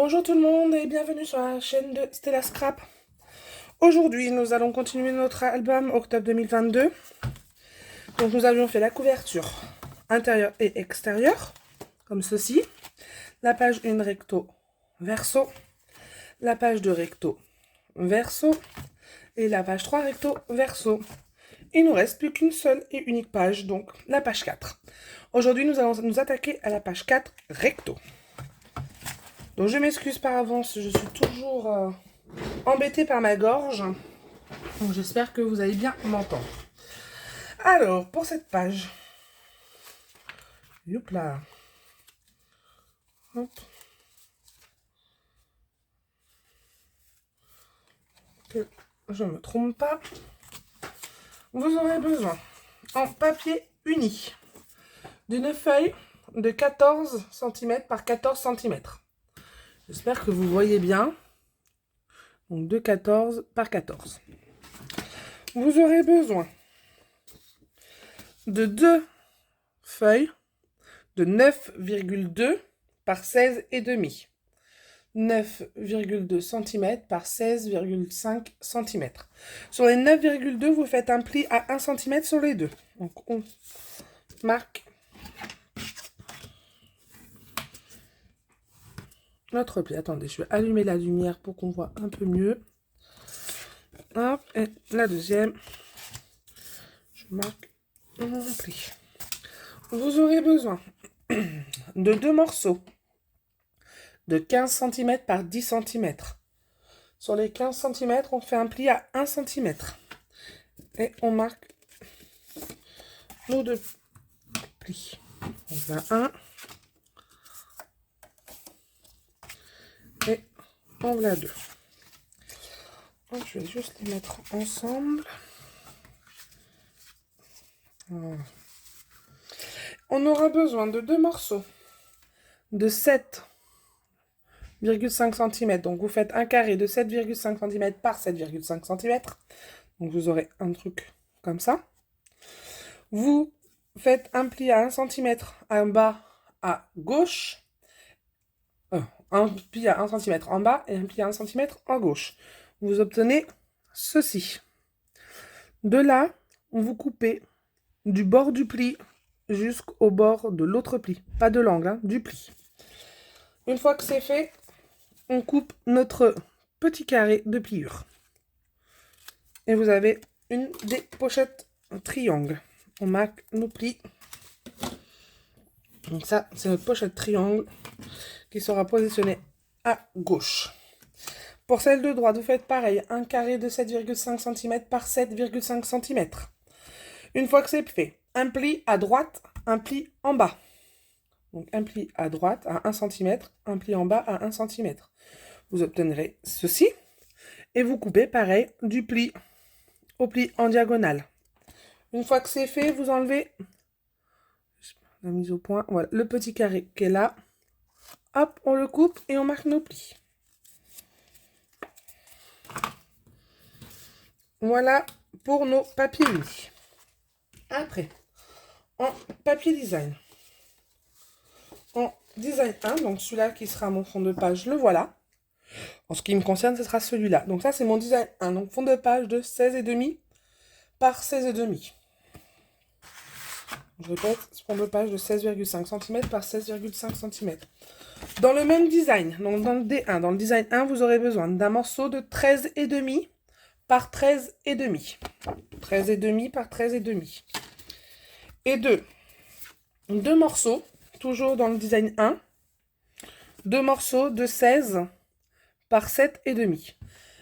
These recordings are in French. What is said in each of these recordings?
Bonjour tout le monde et bienvenue sur la chaîne de Stella Scrap. Aujourd'hui, nous allons continuer notre album octobre 2022. Donc nous avions fait la couverture intérieure et extérieure, comme ceci. La page 1 recto verso, la page 2 recto verso et la page 3 recto verso. Il nous reste plus qu'une seule et unique page, donc la page 4. Aujourd'hui, nous allons nous attaquer à la page 4 recto. Donc je m'excuse par avance, je suis toujours embêtée par ma gorge. Donc j'espère que vous allez bien m'entendre. Alors, pour cette page, youpla, hop, que je ne me trompe pas, vous aurez besoin en papier uni d'une feuille de 14 cm par 14 cm. J'espère que vous voyez bien. Donc de 14 par 14. Vous aurez besoin de deux feuilles de 9,2 par 16,5. 9,2 cm par 16,5 cm. Sur les 9,2, vous faites un pli à 1 cm sur les deux. Donc on marque notre pli. Attendez, je vais allumer la lumière pour qu'on voit un peu mieux. Hop, et la deuxième, je marque mon pli. Vous aurez besoin de deux morceaux de 15 cm par 10 cm. Sur les 15 cm, on fait un pli à 1 cm. Et on marque nos deux plis. On va un. Et on va deux. Donc, je vais juste les mettre ensemble. Voilà. On aura besoin de deux morceaux de 7,5 cm. Donc vous faites un carré de 7,5 cm par 7,5 cm. Donc vous aurez un truc comme ça. Vous faites un pli à 1 cm en bas à gauche. Un pli à 1 cm en bas et un pli à 1 cm en gauche. Vous obtenez ceci. De là, vous coupez du bord du pli jusqu'au bord de l'autre pli. Pas de l'angle, hein, du pli. Une fois que c'est fait, on coupe notre petit carré de pliure. Et vous avez une des pochettes triangle. On marque nos plis. Donc ça, c'est notre pochette triangle qui sera positionnée à gauche. Pour celle de droite, vous faites pareil, un carré de 7,5 cm par 7,5 cm. Une fois que c'est fait, un pli à droite, un pli en bas. Donc un pli à droite à 1 cm, un pli en bas à 1 cm. Vous obtiendrez ceci. Et vous coupez pareil du pli au pli en diagonale. Une fois que c'est fait, vous enlevez la mise au point. Voilà, le petit carré qui est là. Hop, on le coupe et on marque nos plis. Voilà pour nos papiers unis. Après, en papier design. En design 1, donc celui-là qui sera mon fond de page, le voilà. En ce qui me concerne, ce sera celui-là. Donc ça, c'est mon design 1. Donc fond de page de 16,5 par 16,5. Je répète, fond de page de 16,5 cm par 16,5 cm. Dans le même design, donc dans le D1, dans le design 1, vous aurez besoin d'un morceau de 13,5 par 13,5. 13,5 par 13,5. Et deux morceaux, toujours dans le design 1, deux morceaux de 16 par 7,5.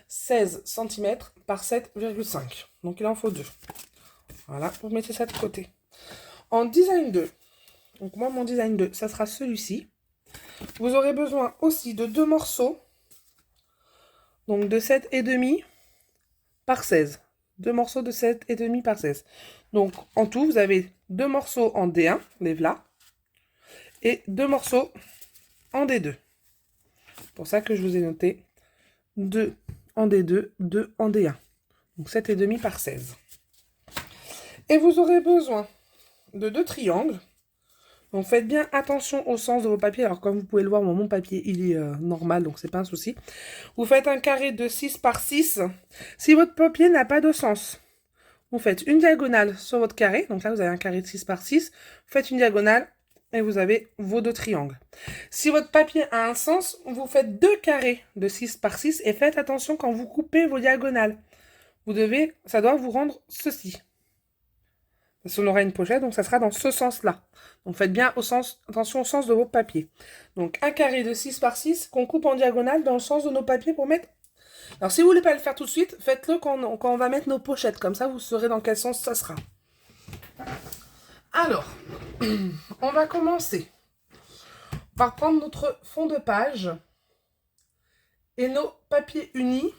16 cm par 7,5. Donc il en faut deux. Voilà, vous mettez ça de côté. En design 2, donc moi mon design 2, ça sera celui-ci. Vous aurez besoin aussi de deux morceaux, donc de 7,5 par 16. Deux morceaux de 7,5 par 16. Donc en tout, vous avez deux morceaux en D1, les voilà, et deux morceaux en D2. C'est pour ça que je vous ai noté 2 en D2, 2 en D1. Donc 7,5 par 16. Et vous aurez besoin de deux triangles Donc faites bien attention au sens de vos papiers. Alors comme vous pouvez le voir, mon papier il est normal, donc c'est pas un souci. Vous faites un carré de 6 par 6. Si votre papier n'a pas de sens, vous faites une diagonale sur votre carré. Donc là, vous avez un carré de 6 par 6. Vous faites une diagonale et vous avez vos deux triangles. Si votre papier a un sens, vous faites deux carrés de 6 par 6 et faites attention quand vous coupez vos diagonales. Ça doit vous rendre ceci. Parce qu'on aura une pochette, donc ça sera dans ce sens-là. Donc faites bien attention au sens de vos papiers. Donc un carré de 6 par 6 qu'on coupe en diagonale dans le sens de nos papiers pour mettre... Alors si vous ne voulez pas le faire tout de suite, faites-le quand on va mettre nos pochettes. Comme ça, vous saurez dans quel sens ça sera. Alors, on va commencer par prendre notre fond de page et nos papiers unis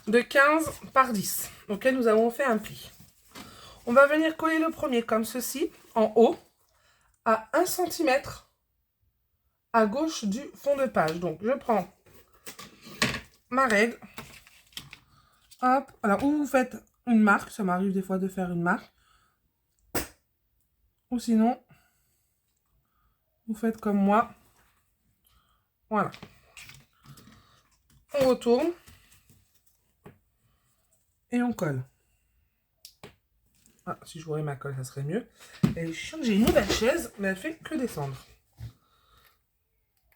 de 15 par 10, auquel nous avons fait un pli. On va venir coller le premier comme ceci, en haut, à 1 cm à gauche du fond de page. Donc, je prends ma règle. Hop. Alors, ou vous faites une marque, ça m'arrive des fois de faire une marque. Ou sinon, vous faites comme moi. Voilà. On retourne. Et on colle. Ah, si je voyais ma colle, ça serait mieux. Et je sens que j'ai une nouvelle chaise, mais elle fait que descendre.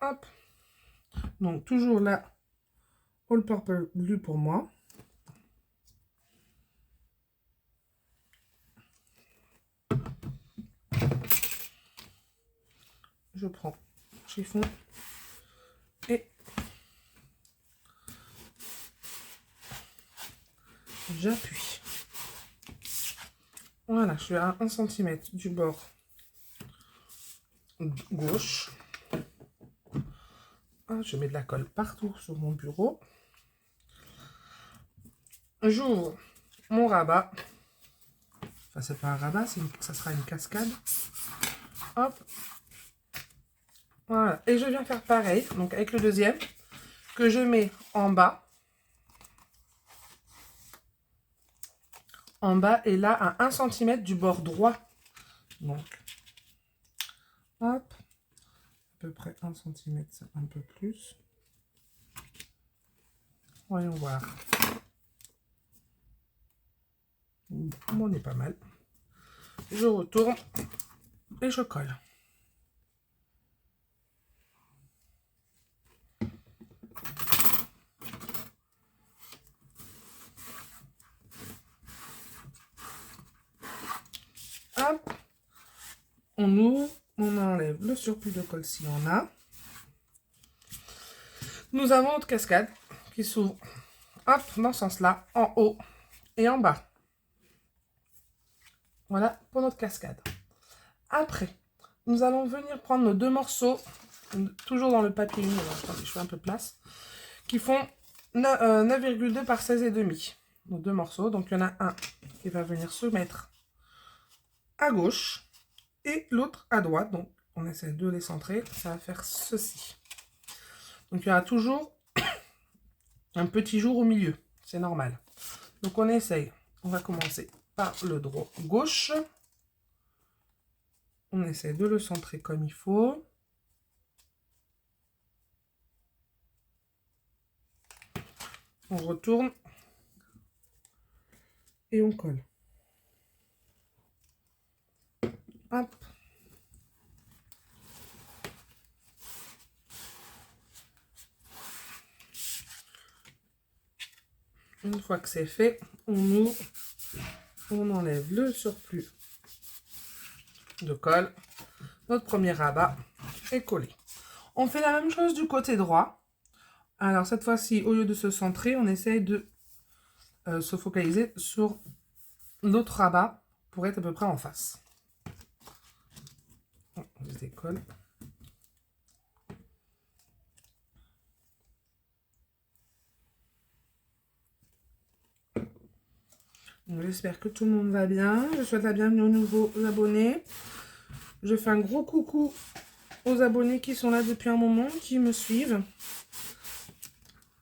Hop. Donc, toujours là, All Purple Blue pour moi. Je prends chiffon et j'appuie. Voilà, je suis à 1 cm du bord gauche. Je mets de la colle partout sur mon bureau. J'ouvre mon rabat. Enfin, c'est pas un rabat, ça sera une cascade. Hop. Voilà. Et je viens faire pareil, donc avec le deuxième, que je mets en bas. En bas et là à 1 cm du bord droit. Donc, hop. À peu près 1 cm, c'est un peu plus. Voyons voir. On est pas mal. Je retourne et je colle. Hop. On ouvre, on enlève le surplus de colle si on a. Nous avons notre cascade qui s'ouvre, hop, dans ce sens-là, en haut et en bas. Voilà pour notre cascade. Après, nous allons venir prendre nos deux morceaux, toujours dans le papier uni, attendez, je fais un peu de place, qui font 9,2 par 16,5. Nos deux morceaux, donc il y en a un qui va venir se mettre à gauche et l'autre à droite. Donc on essaie de les centrer, ça va faire ceci. Donc il y aura toujours un petit jour au milieu, c'est normal. Donc on essaye, on va commencer par le droit gauche. On essaie de le centrer comme il faut. On retourne et on colle. Hop. Une fois que c'est fait, on ouvre, on enlève le surplus de colle. Notre premier rabat est collé. On fait la même chose du côté droit. Alors cette fois-ci, au lieu de se centrer, on essaye de se focaliser sur l'autre rabat pour être à peu près en face. On se décolle. J'espère que tout le monde va bien. Je souhaite la bienvenue aux nouveaux abonnés. Je fais un gros coucou aux abonnés qui sont là depuis un moment, qui me suivent.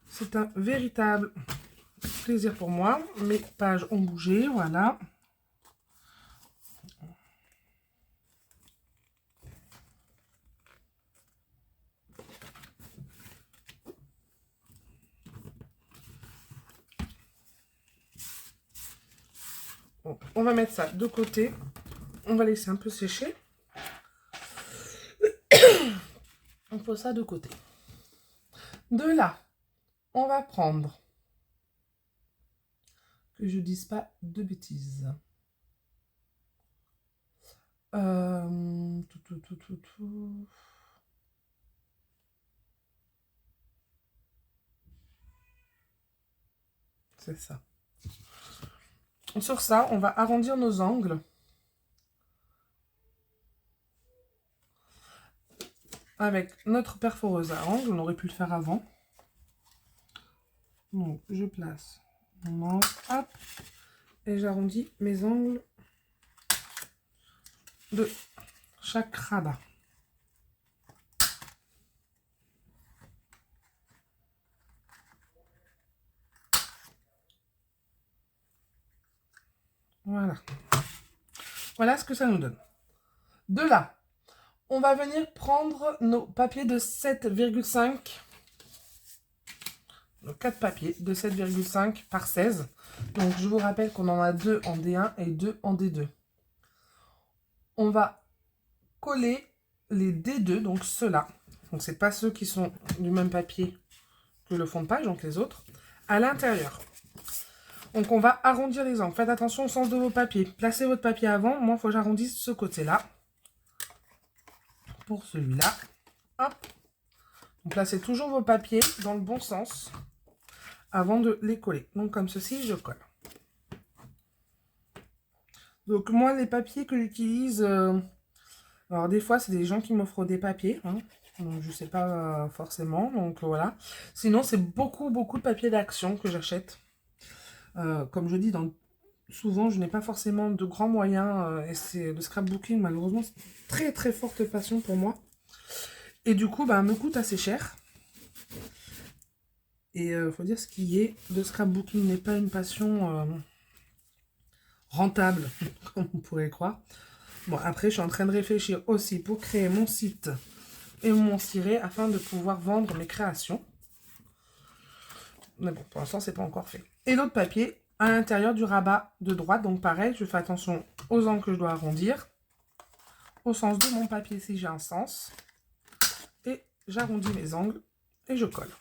C'est un véritable plaisir pour moi. Mes pages ont bougé, voilà. Bon, on va mettre ça de côté. On va laisser un peu sécher. On pose ça de côté. De là, on va prendre, que je dise pas de bêtises. Tout. C'est ça. Sur ça, on va arrondir nos angles. Avec notre perforeuse à angle, on aurait pu le faire avant. Donc, je place mon angle, hop, et j'arrondis mes angles de chaque rabat. Voilà. Voilà ce que ça nous donne. De là, on va venir prendre nos papiers de 7,5. Nos 4 papiers de 7,5 par 16. Donc, je vous rappelle qu'on en a 2 en D1 et 2 en D2. On va coller les D2, donc ceux-là. Donc, ce n'est pas ceux qui sont du même papier que le fond de page, donc les autres, à l'intérieur. Donc, on va arrondir les angles. Faites attention au sens de vos papiers. Placez votre papier avant. Moi, il faut que j'arrondisse ce côté-là. Pour celui-là. Hop. Donc, placez toujours vos papiers dans le bon sens avant de les coller. Donc, comme ceci, je colle. Donc, moi, les papiers que j'utilise... alors, des fois, c'est des gens qui m'offrent des papiers. Hein. Donc, je ne sais pas forcément. Donc, voilà. Sinon, c'est beaucoup de papiers d'action que j'achète. Comme je dis, souvent, je n'ai pas forcément de grands moyens. Et c'est le scrapbooking, malheureusement, c'est une très forte passion pour moi. Et du coup, me coûte assez cher. Et faut dire ce qui est, le scrapbooking n'est pas une passion rentable, comme on pourrait croire. Bon, après, je suis en train de réfléchir aussi pour créer mon site et mon ciré afin de pouvoir vendre mes créations. Mais bon, pour l'instant, c'est pas encore fait. Et l'autre papier, à l'intérieur du rabat de droite. Donc, pareil, je fais attention aux angles que je dois arrondir. Au sens de mon papier si j'ai un sens. Et j'arrondis mes angles et je colle.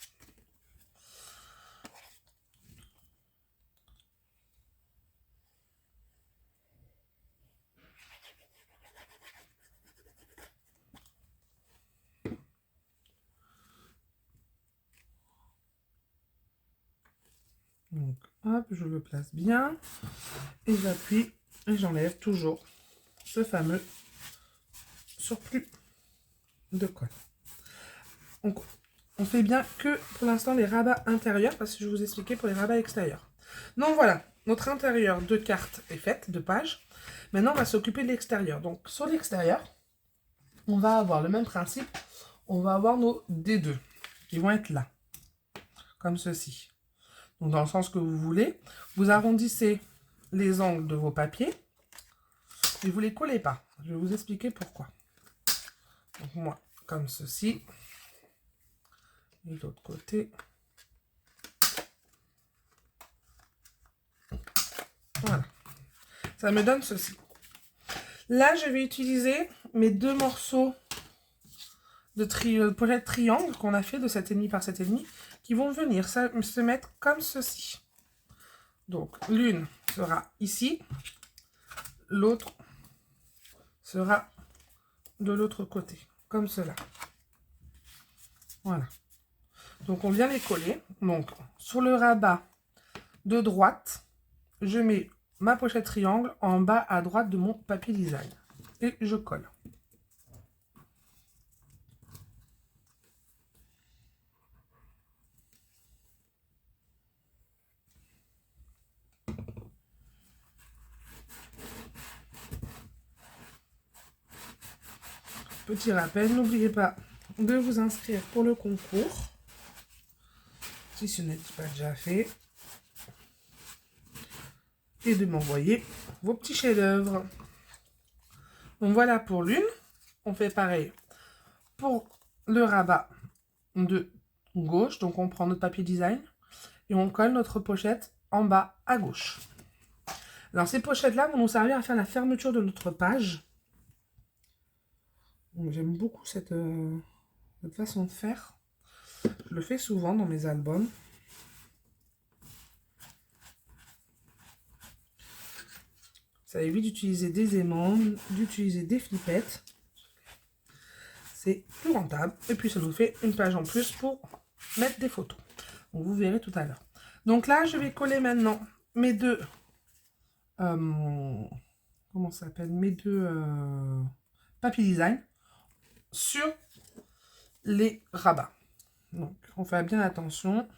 Donc, hop, je le place bien. Et j'appuie et j'enlève toujours ce fameux surplus de colle. Donc, on fait bien que pour l'instant les rabats intérieurs, parce que je vais vous expliquer pour les rabats extérieurs. Donc voilà, notre intérieur de carte est faite, de page. Maintenant, on va s'occuper de l'extérieur. Donc, sur l'extérieur, on va avoir le même principe. On va avoir nos D2 qui vont être là, comme ceci. Donc, dans le sens que vous voulez, vous arrondissez les angles de vos papiers et vous ne les collez pas. Je vais vous expliquer pourquoi. Donc, moi, comme ceci. Et de l'autre côté. Voilà. Ça me donne ceci. Là, je vais utiliser mes 2 morceaux de pochette triangle qu'on a fait de 7,5 par 7,5 qui vont venir se mettre comme ceci. Donc, l'une sera ici, l'autre sera de l'autre côté, comme cela. Voilà. Donc, on vient les coller. Donc, sur le rabat de droite, je mets ma pochette triangle en bas à droite de mon papier design. Et je colle. Petit rappel, n'oubliez pas de vous inscrire pour le concours, si ce n'est pas déjà fait, et de m'envoyer vos petits chefs-d'œuvre. Donc voilà pour l'une. On fait pareil pour le rabat de gauche. Donc on prend notre papier design et on colle notre pochette en bas à gauche. Alors ces pochettes-là vont nous servir à faire la fermeture de notre page. J'aime beaucoup cette façon de faire. Je le fais souvent dans mes albums. Ça évite d'utiliser des aimants, d'utiliser des flippettes. C'est plus rentable. Et puis ça nous fait une page en plus pour mettre des photos. Donc vous verrez tout à l'heure. Donc là, je vais coller maintenant mes deux... comment ça s'appelle? Mes deux papier design sur les rabats. Donc on fait bien attention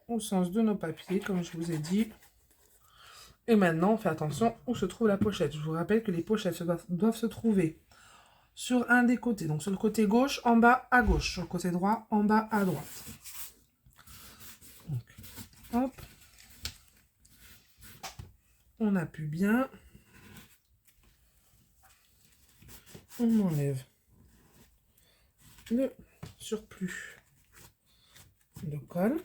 au sens de nos papiers, comme je vous ai dit. Et maintenant, on fait attention où se trouve la pochette. Je vous rappelle que les pochettes doivent se trouver sur un des côtés. Donc sur le côté gauche, en bas à gauche. Sur le côté droit, en bas à droite. Donc, hop. On appuie bien. On enlève le surplus de colle.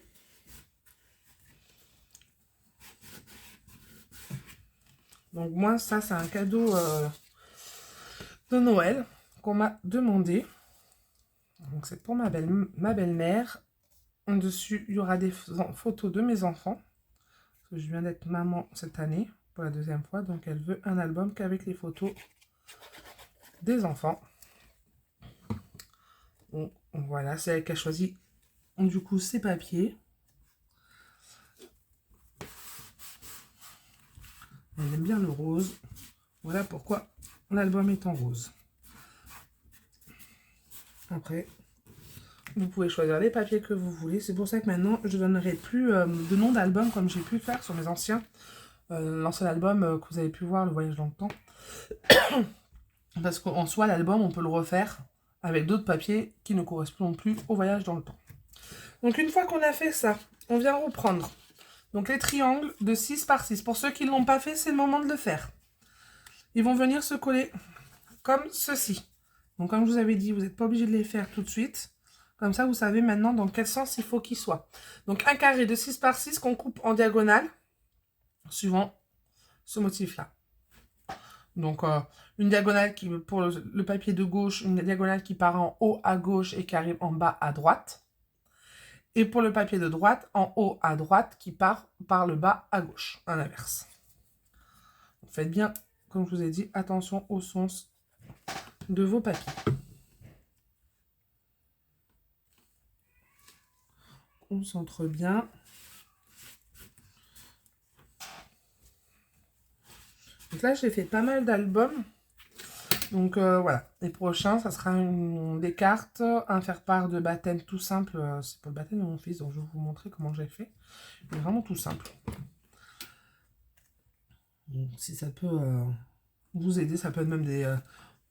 Donc moi, ça, c'est un cadeau de Noël qu'on m'a demandé. Donc c'est pour ma belle-mère. Dessus, il y aura des photos de mes enfants. Parce que je viens d'être maman cette année, pour la deuxième fois. Donc elle veut un album qu'avec les photos des enfants. Donc voilà, c'est elle qui a choisi du coup ces papiers. Elle aime bien le rose. Voilà pourquoi l'album est en rose. Après, vous pouvez choisir les papiers que vous voulez. C'est pour ça que maintenant, je ne donnerai plus de nom d'album comme j'ai pu faire sur mes anciens. L'ancien album que vous avez pu voir, Le Voyage dans le Temps. Parce qu'en soi, l'album, on peut le refaire avec d'autres papiers qui ne correspondent plus au voyage dans le temps. Donc une fois qu'on a fait ça, on vient reprendre donc les triangles de 6 par 6. Pour ceux qui ne l'ont pas fait, c'est le moment de le faire. Ils vont venir se coller comme ceci. Donc comme je vous avais dit, vous n'êtes pas obligé de les faire tout de suite. Comme ça, vous savez maintenant dans quel sens il faut qu'ils soient. Donc un carré de 6 par 6 qu'on coupe en diagonale, suivant ce motif-là. Donc une diagonale qui, pour le papier de gauche, une diagonale qui part en haut à gauche et qui arrive en bas à droite. Et pour le papier de droite, en haut à droite, qui part par le bas à gauche, à l'inverse. Faites bien, comme je vous ai dit, attention au sens de vos papiers. On centre bien. Donc là, j'ai fait pas mal d'albums. Donc voilà, les prochains, ça sera des cartes, un faire-part de baptême tout simple. C'est pour le baptême de mon fils, donc je vais vous montrer comment j'ai fait. C'est vraiment tout simple. Donc, si ça peut vous aider, ça peut être même des...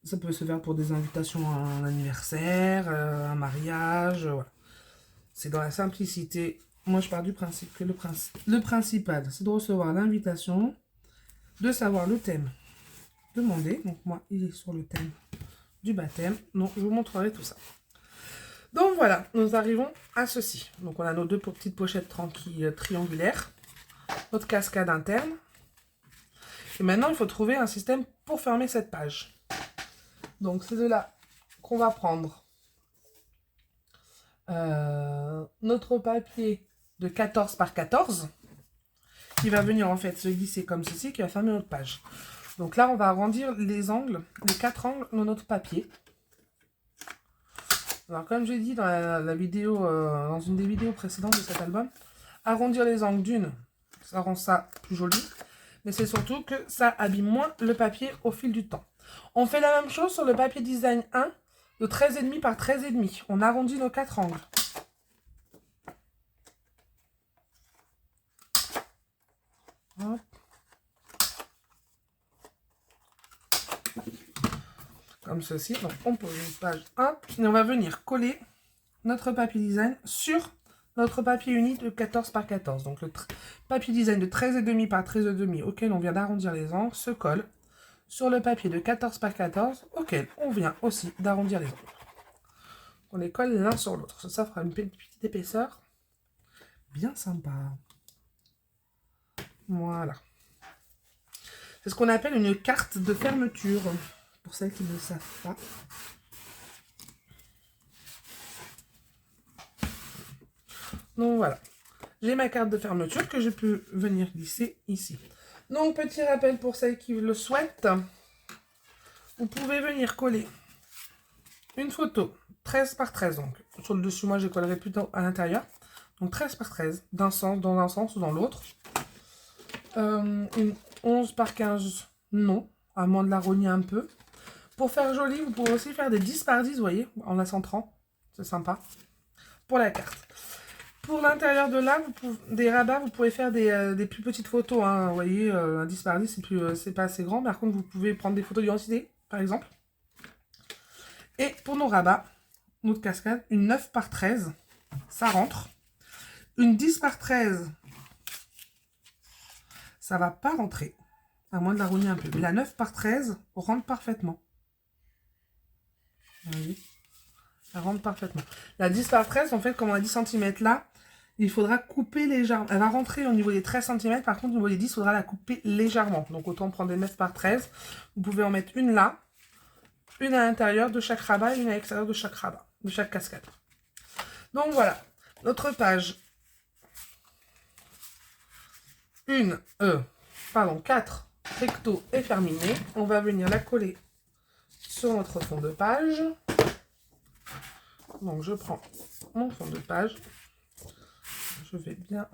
ça peut se faire pour des invitations à un anniversaire, un mariage, voilà. C'est dans la simplicité. Moi, je pars du principe que le principal, c'est de recevoir l'invitation, de savoir le thème demandé. Donc moi, il est sur le thème du baptême. Donc je vous montrerai tout ça. Donc voilà, nous arrivons à ceci. Donc on a nos deux petites pochettes triangulaires, notre cascade interne. Et maintenant, il faut trouver un système pour fermer cette page. Donc c'est de là qu'on va prendre notre papier de 14 par 14 qui va venir en fait se glisser comme ceci, qui va fermer notre page. Donc là, on va arrondir les angles, les 4 angles de notre papier. Alors comme j'ai dit dans la vidéo, dans une des vidéos précédentes de cet album, arrondir les angles d'une, ça rend ça plus joli, mais c'est surtout que ça abîme moins le papier au fil du temps. On fait la même chose sur le papier design 1 de 13,5 par 13,5. On arrondit nos 4 angles. Hop. Comme ceci. Donc on pose une page 1 et on va venir coller notre papier design sur notre papier uni de 14 par 14. Donc le papier design de 13,5 par 13,5 auquel on vient d'arrondir les angles se colle sur le papier de 14 par 14 auquel on vient aussi d'arrondir les angles. On les colle l'un sur l'autre. Ça fera une petite épaisseur bien sympa. Voilà. C'est ce qu'on appelle une carte de fermeture, pour celles qui ne le savent pas. Donc voilà, j'ai ma carte de fermeture que je peux venir glisser ici. Donc petit rappel pour celles qui le souhaitent, vous pouvez venir coller une photo 13 par 13. Donc sur le dessus, moi je collerai plutôt à l'intérieur. Donc 13 par 13, dans un sens ou dans l'autre. Une 11 par 15, non, à moins de la rogner un peu. Pour faire joli, vous pouvez aussi faire des 10 par 10, vous voyez, en la centrant. C'est sympa. Pour la carte. Pour l'intérieur de là, des rabats, vous pouvez faire des plus petites photos. Hein. Vous voyez, un 10 par 10, c'est pas assez grand. Par contre, vous pouvez prendre des photos d'identité, par exemple. Et pour nos rabats, notre cascade, une 9 par 13, ça rentre. Une 10 par 13, ça va pas rentrer. À moins de la rogner un peu. Mais la 9 par 13 rentre parfaitement. Vous voyez, ça rentre parfaitement. La 10 par 13, en fait, comme on a 10 cm là, il faudra couper légèrement. Elle va rentrer au niveau des 13 cm. Par contre, au niveau des 10, il faudra la couper légèrement. Donc, autant prendre des 9 par 13. Vous pouvez en mettre une là, une à l'intérieur de chaque rabat et une à l'extérieur de chaque rabat, de chaque cascade. Donc, voilà. Notre page 4 recto est terminée. On va venir la coller sur notre fond de page. Donc, je prends mon fond de page. Je vais bien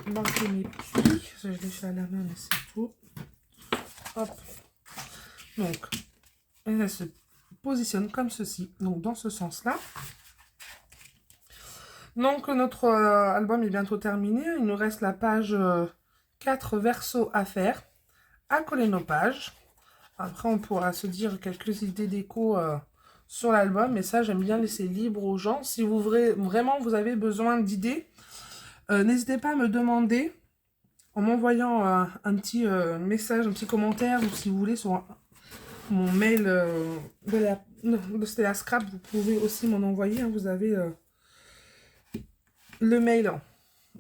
marquer mes plis. Je l'ai fait à la main, mais c'est tout. Hop. Donc, elle se positionne comme ceci. Donc, dans ce sens-là. Donc, notre album est bientôt terminé. Il nous reste la page 4 verso à faire. À coller nos pages. Après, on pourra se dire quelques idées déco sur l'album. Mais ça, j'aime bien laisser libre aux gens. Si vous vraiment vous avez besoin d'idées, n'hésitez pas à me demander en m'envoyant un petit message, un petit commentaire, ou si vous voulez sur mon mail de Stella Scrap, vous pouvez aussi m'en envoyer. Hein, vous avez le mail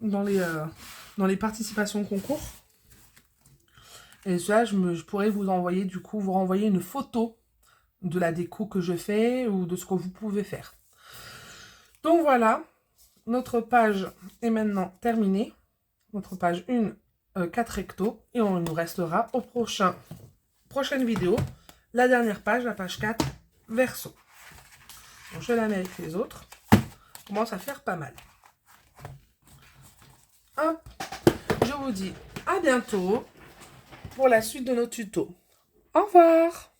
dans les participations concours. Et ça, je pourrais vous envoyer, du coup, vous renvoyer une photo de la déco que je fais ou de ce que vous pouvez faire. Donc voilà, notre page est maintenant terminée. Notre page 4 recto. Et on nous restera au prochaine vidéo, la dernière page, la page 4, verso. Donc, je la mets avec les autres. On commence à faire pas mal. Hop. Je vous dis à bientôt pour la suite de nos tutos. Au revoir!